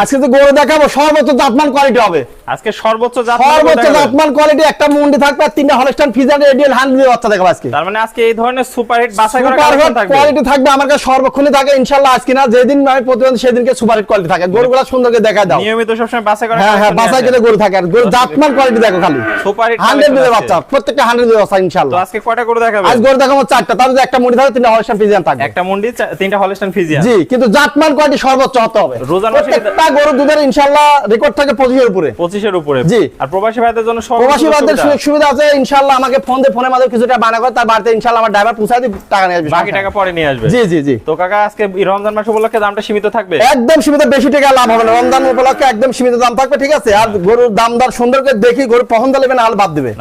আজকে যে গরু দেখাবো সর্বোচ্চ জাতমান কোয়ালিটি হবে। আজকে সর্বোচ্চ জাতমান কোয়ালিটি একটা মুন্ডি থাকবে আর তিনটা হলস্টাইন ফ্রিজিয়ান এডিএল 100 বাচ্চা দেখাবো আজকে। তার মানে আজকে এই ধরনের সুপারহিট বাছাই করা কোয়ালিটি থাকবে আমার কাছে সর্বক্ষণই থাকে ইনশাআল্লাহ। আজকে না যেদিন আমি প্রতিদিন সেদিনকে সুপারহিট কোয়ালিটি থাকে। গরুগুলো সুন্দর করে দেখায় দাও। নিয়মিত সবসময় বাছাই করা। হ্যাঁ বাছাই করে গরু থাকে আর গরু জাতমান কোয়ালিটি দেখো খালি সুপারহিট 100 বিলের বাচ্চা, প্রত্যেকটা 100 বিলের বাচ্চা ইনশাআল্লাহ। তো আজকে কয়টা গরু দেখাবে? আজ গরু দেখাবো 4টা, তার মধ্যে একটা মুন্ডি থাকবে, তিনটা হলস্টাইন ফ্রিজিয়ান থাকবে। একটা মুন্ডি, তিনটা হলস্টাইন ফ্রিজিয়ান। জি, কিন্তু জাতমান কোয়ালিটি সর্বোচ্চ হতে হবে। রোজার মাসে একটা গরু দুধের ইনশাআল্লাহ রেকর্ড থাকে 25 এর উপরে। 25 এর উপরে। জি। আর প্রবাসী ভাইদের জন্য প্রবাসী ভাইদের সুযোগ সুবিধা আছে ইনশাআল্লাহ। আমাকে ফোনের মাধ্যমে কিছুটা বানা করে তার বাড়িতে ইনশাআল্লাহ আমার ড্রাইভার পৌঁছায় দিয়ে টাকা নিয়ে আসবে, বাকি টাকা পরে নিয়ে আসবে। জি জি জি। তো কাকা আজকে রমজান মাস উপলক্ষে দামটা সীমিত থাকবে? একদম সীমিত, বেশি টাকা লাভ হবে না। রমজান উপলক্ষে একদম সীমিত দাম থাকবে, ঠিক আছে? আর গরুর দামদার সুন্দর করে দেখি গরু পছন্দ লাগবে না হলে বাদ দিবে।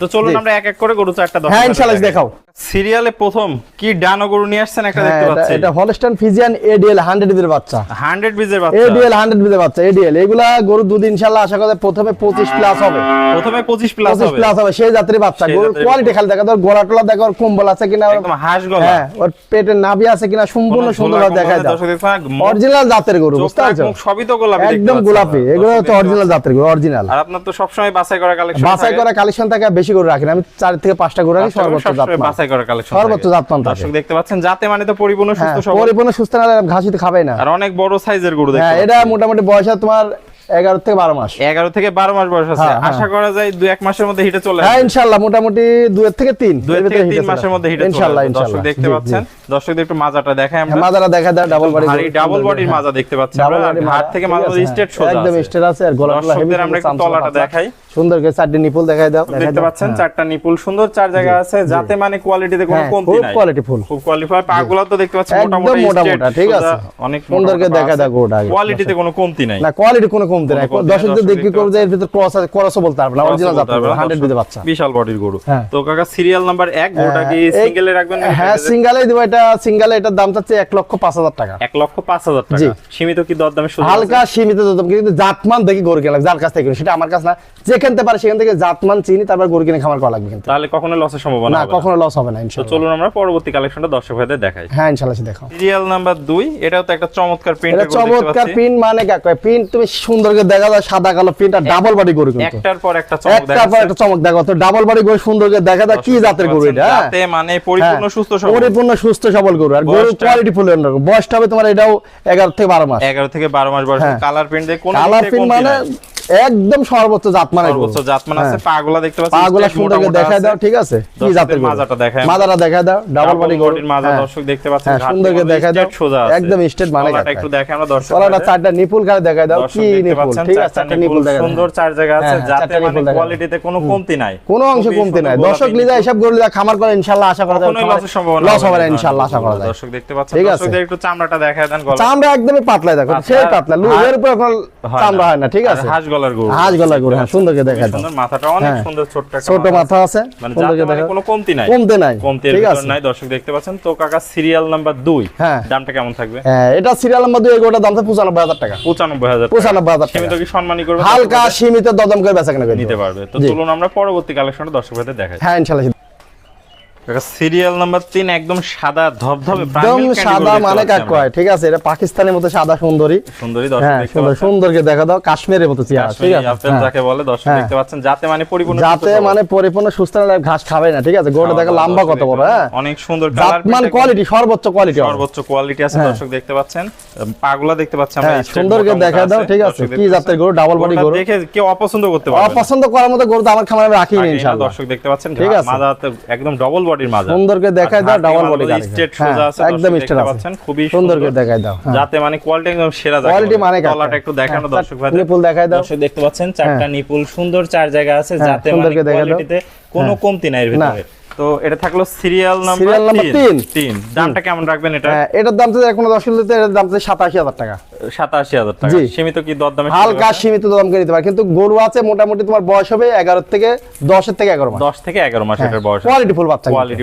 তো চলুন আমরা এক এক করে গরু চারটা দশ। হ্যাঁ ইনশাআল্লাহ দেখাও। সিরিয়ালে প্রথম কি ডানো গরু নিয়ে আসছেন একটা দেখতে পাচ্ছি। এটা হলস্টাইন ফ্রিজিয়ান এডিএল 100 বিজের বাচ্চা। 100 বিজের বাচ্চা। এডিএল 100 বিজের বাচ্চা এডিএল। এগুলা গরু দুধ ইনশাআল্লাহ আশা করি প্রথমে 25 প্লাস হবে। প্রথমে 25 প্লাস হবে। 25 প্লাস হবে সেই জাতের বাচ্চা। গরুর কোয়ালিটি খালি দেখা দাও, গলা টলা দেখো, আর কম্বল আছে কিনা, একদম হাঁস গলা। হ্যাঁ ওর পেটের নাভি আছে কিনা সম্পূর্ণ সুন্দরভাবে দেখায় দাও। অরিজিনাল জাতের গরু, বুঝতে পারছো? সবই তো গোলাপি, একদম গোলাপি। এগুলো তো অরিজিনাল জাতের গরু, অরিজিনাল। আর আপনার তো সব সময় বাছাই করা কালেকশন, বাছাই করা কালেকশন থাকে। বেশি গরু রাখি না আমি, 4 থেকে 5টা গরু রাখি সর্বোচ্চ জাতমান। বাছাই করা কালেকশন, সর্বোচ্চ জাতমান থাকে। দর্শক দেখতে পাচ্ছেন জাতে মানে তো পরিপূর্ণ সুস্থ সবল। পরিপূর্ণ সুস্থ না ঘাসিতে খাবে না। আর অনেক বড় সাইজের গরু দেখতে। হ্যাঁ এটা মোটামুটি বয়স তোমার 11 থেকে 12 মাস। 11 থেকে 12 মাস বয়স আছে। আশা করা যায় 2-1 মাসের মধ্যে হিটে চলে আসবে। হ্যাঁ ইনশাআল্লাহ মোটামুটি 2 থেকে 3 মাসের মধ্যে হিটে চলে আসবে। ইনশাআল্লাহ দর্শক দেখতে পাচ্ছেন। দর্শকদের একটু মাজাটা দেখাই আমরা। মাজাটা দেখা দাও, ডাবল বডি, ডাবল বডির মাজা দেখতে পাচ্ছেন আমরা। হাত থেকে মাজা স্ট্রেট সোজা আছে, একদম স্ট্রেট আছে। আর গলাটা হেভি। আমরা একটু তলাটা দেখাই সুন্দর করে 4টি নিপুল দেখাই দাও। দেখতে পাচ্ছেন 4টা নিপুল সুন্দর 4 জায়গা আছে, যাতে মানে কোয়ালিটিতে কোনো কমতি নাই। খুব কোয়ালিটি ফুল, খুব কোয়ালিফাই। পাগুলো তো দেখতে পাচ্ছেন মোটামুটি মোটা মোটা, ঠিক আছে? অনেক সুন্দর করে দেখা দাও গোটা। কোয়ালিটিতে কোনো কমতি নাই। না কোয়ালিটি কোনো কমতি নাই। দর্শকদের দেখি করব যে এর ভিতর ক্রস আছে, ক্রসও বলতে পারবে না। অরিজিনাল জাত 100 বিজের বাচ্চা, বিশাল বডির গরু। তো কাকা সিরিয়াল নাম্বার 1 গরুটা কি সিঙ্গেলে রাখবেন? হ্যাঁ সিঙ্গেলেই দেব। এটা সিঙ্গেলে, এটার দাম চাচ্ছে 1,05,000 টাকা। 1,05,000 টাকা। সীমিত কি দরদামে সুযোগ? হালকা সীমিত দরদাম, কিন্তু জাতমান দেখি গরু কিনা, যার কাছ থেকে কিনি সেটা আমার কাছে না, যেখানতে পারে সেখান থেকে জাতমান চিনি তারপর গরু কিনে খামার করা লাগবে। কিন্তু তাহলে কখনো লসের সম্ভাবনা না, হবে না? কখনো লস হবে না ইনশাআল্লাহ। তো চলুন আমরা পরবর্তী কালেকশনটা দর্শক ভাইদের দেখাই। হ্যাঁ ইনশাআল্লাহ দেখাও। সিরিয়াল নাম্বার 2 এটাও তো একটা চমৎকার প্রিন্টের গরু দেখতে পাচ্ছি। চমৎকার প্রিন্ট মানে কি কয়, প্রিন্ট তুমি সুন্দর করে দেখা যায়, সাদা কালো প্রিন্ট আর ডাবল বডি গরু। কিন্তু একটার পর একটা চমক দেখা, একটার পর একটা চমক দেখা। তো ডাবল বডি গরু সুন্দর করে দেখা যায় কি জাতের গরু এটা। যাতে মানে পরিপূর্ণ সুস্থ সবল, পরিপূর্ণ সুস্থ সবল গরু। আর গরু কোয়ালিটি ফুল। বয়সটা হবে তোমার এটাও 11 থেকে 12 মাস। 11 থেকে 12 মাস বয়স। কালার প্রিন্ট দেখে কোন কালার প্রিন্ট মানে একদম সর্বোচ্চ জাতমান গরু। সর্বোচ্চ জাতমান আছে। পাগুলা দেখতে পাচ্ছেন, পাগুলা সুন্দর করে দেখায় দাও, ঠিক আছে? কি জাতের গরু? মাজাটা দেখায়, মাজাটা দেখায় দাও। ডাবল বডি গরুর মাজা দর্শক দেখতে পাচ্ছেন, সুন্দর করে দেখায় দাও, একদম স্ট্রেট মানে এটা একটু দেখে আমরা দর্শক। ওলাটা 4টা নিপুল করে দেখায় দাও। কি নিপুল, ঠিক আছে? 4টা নিপুল দেখায় সুন্দর 4 জায়গা আছে, যাতে মানে কোয়ালিটিতে কোনো কমতি নাই, কোনো অংশ কমতি নাই। দর্শক লিজা এসব গরু লিজা খামার করে ইনশাআল্লাহ আশা করা যায় কোনো লসের সম্ভাবনা লস হবে না ইনশাআল্লাহ আশা করা যায়। দর্শক দেখতে পাচ্ছেন, দর্শকদের একটু চামড়াটা দেখায় দেন। গলা চামড়া একদমই পাতলা দেখো, সেই পাতলা, লুজের উপর কোনো চামড়া হয় না, ঠিক আছে? হাঁস গলার গরু, হাঁস গলার গরু। হ্যাঁ সুন্দর করে দেখায় দাও। সুন্দর মাথাটা অনেক সুন্দর, ছোট মাথা আছে, মানে সুন্দর করে দেখো, কোনো কমতি নাই, কমতে নাই, ঠিক আছে? নাই দর্শক দেখতে পাচ্ছেন। তো কাকা সিরিয়াল নাম্বার 2 দামটা কেমন থাকবে? হ্যাঁ এটা সিরিয়াল নাম্বার 2 এর গোটা দামটা 95,000 টাকা। 95,000 টাকা। সীমিত কি সম্মানী করবে? হালকা সীমিত দরদাম করে বেচা কেনা নিতে পারবে। তো চলুন আমরা পরবর্তী কালেকশনটা দর্শক ভাইদের দেখাই। হ্যাঁ ইনশাআল্লাহ। সিরিয়াল নাম্বার 3 একদম সাদা ধবধবে, একদম সাদা মানে কাক কয়, ঠিক আছে? এটা পাকিস্তানের মতো সাদা সুন্দরী দর্শক দেখতে পাচ্ছেন। সুন্দর করে দেখা দাও, কাশ্মীরের মতো চেহারা, ঠিক আছে? আপেল যাকে বলে দর্শক দেখতে পাচ্ছেন, যাতে মানে পরিপূর্ণ, যাতে মানে পরিপূর্ণ সুস্থ না, ঘাস খাবে না, ঠিক আছে? গোটা দেখো লম্বা কত বড়। হ্যাঁ অনেক সুন্দর কালার, জাতমান কোয়ালিটি, সর্বোচ্চ কোয়ালিটি আছে দর্শক দেখতে পাচ্ছেন। পাগুলা দেখতে পাচ্ছেন আমরা, সুন্দর করে দেখা দাও, ঠিক আছে? কি জাতের গরু, ডাবল বডি গরু, দেখে কেউ অপছন্দ করতে পারবে না। অপছন্দ করার মতো গরু তো আমার খামারে রাখি না ইনশাআল্লাহ। দর্শক দেখতে পাচ্ছেন, মাজাতে একদম ডাবল বডির মাজা, সুন্দর করে দেখায় দাও। ডাবল বডি গাড়ি স্ট্রেট সোজা আছে, একদম স্ট্রেট আছে, খুবই সুন্দর করে দেখায় দাও। যাতে মানে কোয়ালিটি একদম সেরা জায়গা, কোয়ালিটি মানে তলাটা একটু দেখানো দর্শক ভাই, নিপুল দেখায় দাও। দর্শক দেখতে পাচ্ছেন 4টা নিপুল সুন্দর 4 জায়গা আছে, যাতে মানে কোয়ালিটিতে কোনো কমতি নাই এর ভিতরে। তো এটা থাকলো সিরিয়াল নাম্বার 3। দামটা কেমন রাখবেন এটা? এটার দাম তো এখন 10 কিলোতে, এর দাম তো 87,000 টাকা। 87,000 টাকা। সীমিত কি দরদামে? হালকা সীমিত দরদাম করে দিতে পারে, কিন্তু গরু আছে মোটামুটি তোমার বয়স হবে 11 থেকে 10 থেকে 11 মাস। 10 থেকে 11 মাস এটার বয়স। কোয়ালিটি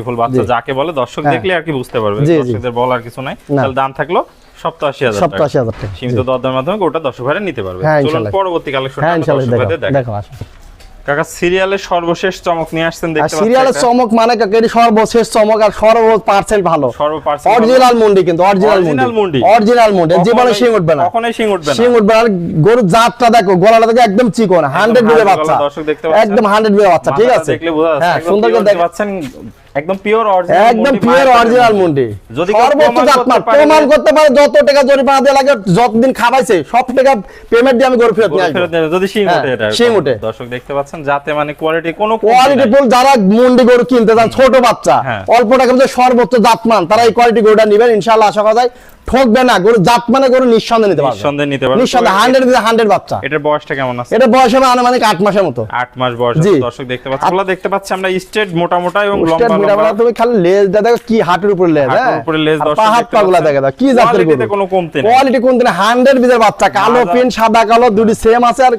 ফুল বাচ্চা, যাকে বলে দর্শক দেখলে আর কি বুঝতে পারবে, দর্শকদের বলার কিছু নাই। তাহলে দাম থাকলো 87,000 টাকা। সীমিত দরদামের মাধ্যমে গোটা দর্শক ভাইরা নিতে পারবে। চলুন পরবর্তী কালেকশনটা দর্শক ভাইদের দেখাই। কাকা সিরিয়ালের সর্বশেষ চমক নিয়ে আসছেন দেখতে পাচ্ছেন। সিরিয়ালের চমক মানে কাকা এটি সর্বশেষ চমক আর পার্সেন্ট ভালো। অরিজিনাল মুন্ডি কিন্তু অরিজিনাল মুন্ডি। অরিজিনাল মুন্ডি জীবনে শিং উঠবে না। কখনোই শিং উঠবে না। শিং উঠবে না। আর গরুর জাতটা দেখো, গলাটা দেখো একদম চিকন 100 বিয়ের বাচ্চা। দর্শক দেখতে পাচ্ছেন একদম 100 বিয়ের বাচ্চা, ঠিক আছে? দেখলে বোঝা যাচ্ছে। হ্যাঁ, সুন্দর করে দেখতে পাচ্ছেন একদম পিওর অরিজিনাল মুন্ডি। একদম পিওর অরিজিনাল মুন্ডি। যদি সর্বোচ্চ জাতমান প্রমাণ করতে পারে, যত টাকা জরিমানা দেয়া লাগে, যতদিন খাওয়াইছে সব টাকা পেমেন্ট দিয়ে আমি গরু ফেরত নিয়ে আসবো যদি শিং ওঠে। এটা শিং ওঠে। দর্শক দেখতে পাচ্ছেন যাতে মানে কোয়ালিটি কোনো কোয়ালিটি ফুল। যারা মুন্ডি গরু কিনতে চান, ছোট বাচ্চা অল্প টাকার মধ্যে সর্বোচ্চ জাতমান, তারা এই কোয়ালিটি গরুটা নেবেন, ইনশাআল্লাহ আশা করা যায় ঠকবে না। গরু জাতমানে গরু নিঃসন্দেহে নিতে পারবে। নিঃসন্দেহে 100 বাচ্চা। এটার বয়সটা কেমন আছে? এটা বয়স হবে আনুমানিক 8 মাসের মতো। 8 মাস বয়স। দর্শক দেখতে পাচ্ছেন, আমরা দেখতে পাচ্ছি আমরা স্ট্রেট মোটা এবং লম্বা। তুমি খালি লেজটা দেখো, কি হাটের উপরে লেজ। হ্যাঁ, হাটের উপরে লেজ। দর্শক হাত পাগুলা দেখো, কি জাতের গরু। কোনো কমতি নেই। কোয়ালিটি কোনতে না 100 বিজের বাচ্চা, কালো পিন সাদা কালো দুটি সেম আছে। আর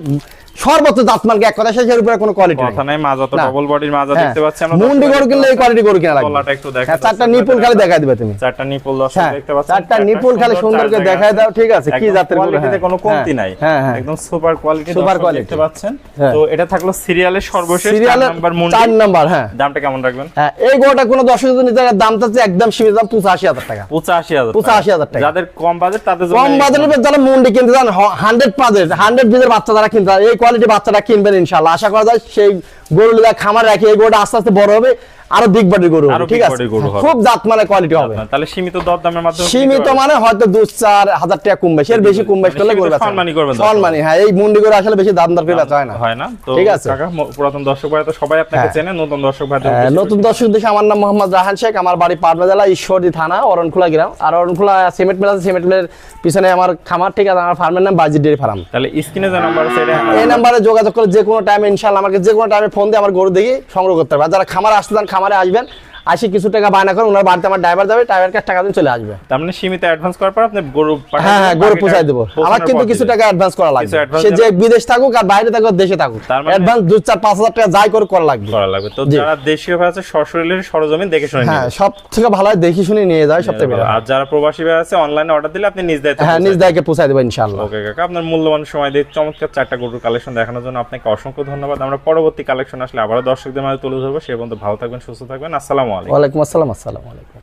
সর্বোচ্চ জাতমানকে এক কথা, শেষের উপরে কোনো কোয়ালিটি কথা নাই। মাজা তো ডাবল বডির মাজা দেখতে পাচ্ছি আমরা। মুন্ডি গরু কিনলে এই কোয়ালিটি গরু কিনা লাগবে। গলাটা একটু দেখা। হ্যাঁ, চারটা নিপুল খালি দেখাই দিবে তুমি। চারটা নিপুল দর্শক দেখতে পাচ্ছেন। চারটা নিপুল খালি সুন্দর করে দেখাই দাও, ঠিক আছে? কি জাতের গরু, কোয়ালিটিতে কোনো কমতি নাই। একদম সুপার কোয়ালিটি দেখতে পাচ্ছেন। তো এটা থাকলো সিরিয়ালের সর্বশেষ 4 নাম্বার মুন্ডি। 4 নাম্বার। হ্যাঁ, দামটা কেমন রাখবেন? হ্যাঁ, এই গরুটা কোনো দর্শক যদি নিতে চায়, দাম চাচ্ছে একদম সীমিত দাম 85,000 টাকা। 85,000 টাকা। যাদের কম বাজেট তাদের জন্য, কম বাজেটের যারা মুন্ডি কিনতে চান, 100 বাজেট 100 বিজের বাচ্চা যারা কিনতে চান, এই কোয়ালিটি বাচ্চাটা কিনবেন ইনশাআল্লাহ। আশা করা যায় সেই গরু খামার রাখি এই গরুটা আস্তে আস্তে বড় হবে, আরো বিগ বডির গরু হবে, ঠিক আছে? খুব জাত মানে কোয়ালিটি হবে। তাহলে সীমিত দরদামের মাধ্যমে, সীমিত মানে হয়তো 2-4 হাজার টাকা কম বেশি, এর বেশি কম বেশি করলে গরু সম্মানী করবেন। সম্মানী, হ্যাঁ, এই মুন্ডি গরু আসলে বেশি দাম দর করে বেচা হয় না। তো ঠিক আছে কাকা, পুরাতন দর্শক ভাই তো সবাই আপনাকে চেনে, নতুন দর্শক ভাই নতুন দর্শক দেখে, আমার নাম মোহাম্মদ রাহান শেখ, আমার বাড়ি পাবনা জেলা ঈশ্বরদী থানা অরণখোলা গ্রাম। আর অরণখোলা সিমেন্ট মিল আছে, সিমেন্ট মিলের পিছনে আমার খামার, ঠিক আছে? আমার ফার্মের নাম বাজির ডেয়ারি ফার্ম। তাহলে স্ক্রিনে যে নাম্বার আছে, এই নাম্বারে যোগাযোগ করে যে কোনো টাইমে ইনশাআল্লাহ আমাকে যে কোনো টাইমে ফোন দিয়ে আমার গরু দেখি সংগ্রহ করতে পারবে। যারা খামারে আসতে চান, খামারে আসবেন, আসি কিছু টাকা বায়না করে ওনার বাড়িতে আমার ড্রাইভার যাবে, ড্রাইভার কাছে টাকা দিয়ে চলে আসবে। তার মানে সীমিত অ্যাডভান্স করার পর আপনি গরু পাঠাবেন। হ্যাঁ, গরু পৌঁছায় দেব। আমার কিন্তু কিছু টাকা অ্যাডভান্স করা লাগবে। সে যে বিদেশ থাকুক আর বাইরে থাকুক, দেশে থাকুক, অ্যাডভান্স 2-4-5 হাজার টাকা যাই করে করা লাগবে। তো যারা দেশীয় ভাই আছে, সশরীরের সরজমিন দেখে শুনে হ্যাঁ, সব থেকে ভালো হয় দেখি শুনে নিয়ে যায়, সবথেকে ভালো। আর যারা প্রবাসী ভাই আছে, অনলাইনে অর্ডার দিলে আপনি নিজ দায়িত্বে, হ্যাঁ, নিজ দায়িত্বে পৌঁছায় দেব ইনশাআল্লাহ। ওকে কাকা, আপনার মূল্যবান সময় দিয়ে চমৎকার 4টা গরুর কালেকশন দেখানোর জন্য আপনাকে অসংখ্য ধন্যবাদ। আমরা পরবর্তী কালেকশন আসলে আবারো দর্শকদের মাঝে তুলে ধরবো। সে পর্যন্ত ভালো থাকবেন, সুস্থ থাকবেন। আসসালামু আলাইকুম। ওয়ালাইকুম আসসালাম। আসসালামু আলাইকুম।